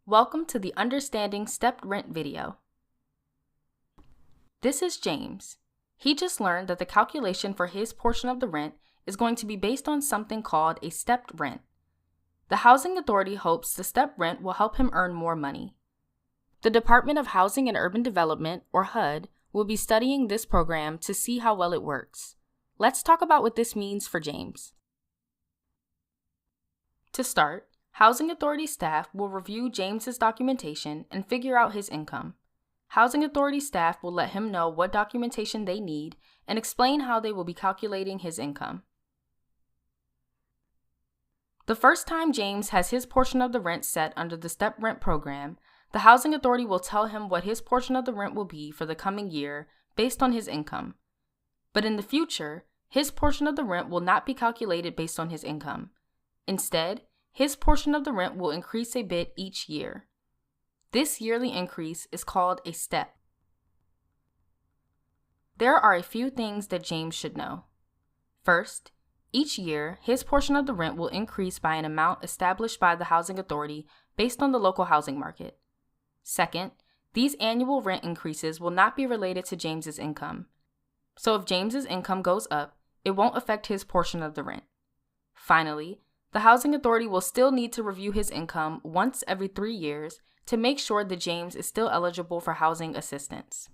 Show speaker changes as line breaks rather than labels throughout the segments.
Welcome to the Understanding Stepped Rent video. This is James. He just learned that the calculation for his portion of the rent is going to be based on something called a stepped rent. The Housing Authority hopes the stepped rent will help him earn more money. The Department of Housing and Urban Development, or HUD, will be studying this program to see how well it works. Let's talk about what this means for James. To start, Housing Authority staff will review James's documentation and figure out his income. Housing Authority staff will let him know what documentation they need and explain how they will be calculating his income. The first time James has his portion of the rent set under the step rent program, the Housing Authority will tell him what his portion of the rent will be for the coming year based on his income. But in the future, his portion of the rent will not be calculated based on his income. Instead, his portion of the rent will increase a bit each year. This yearly increase is called a step. There are a few things that James should know. First, each year, his portion of the rent will increase by an amount established by the Housing Authority based on the local housing market. Second, these annual rent increases will not be related to James's income. So if James's income goes up, it won't affect his portion of the rent. Finally, the Housing Authority will still need to review his income once every 3 years to make sure that James is still eligible for housing assistance.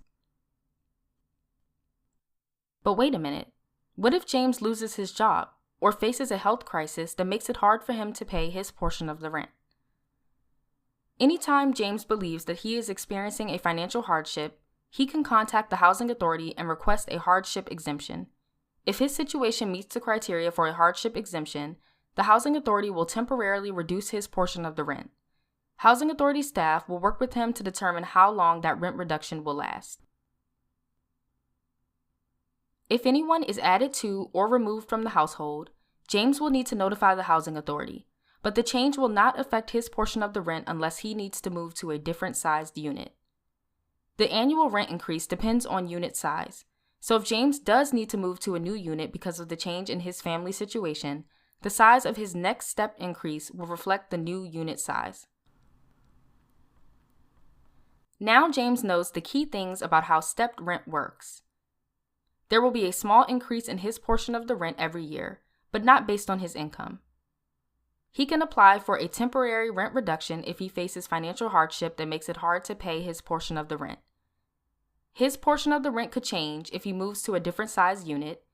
But wait a minute. What if James loses his job or faces a health crisis that makes it hard for him to pay his portion of the rent? Anytime James believes that he is experiencing a financial hardship, he can contact the Housing Authority and request a hardship exemption. If his situation meets the criteria for a hardship exemption, the Housing Authority will temporarily reduce his portion of the rent. Housing Authority staff will work with him to determine how long that rent reduction will last. If anyone is added to or removed from the household, James will need to notify the Housing Authority, but the change will not affect his portion of the rent unless he needs to move to a different sized unit. The annual rent increase depends on unit size, so if James does need to move to a new unit because of the change in his family situation, the size of his next step increase will reflect the new unit size. Now James knows the key things about how stepped rent works. There will be a small increase in his portion of the rent every year, but not based on his income. He can apply for a temporary rent reduction if he faces financial hardship that makes it hard to pay his portion of the rent. His portion of the rent could change if he moves to a different size unit,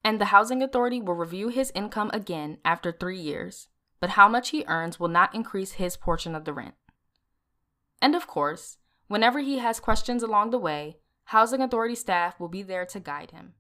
and the Housing Authority will review his income again after 3 years, but how much he earns will not increase his portion of the rent. And of course, whenever he has questions along the way, Housing Authority staff will be there to guide him.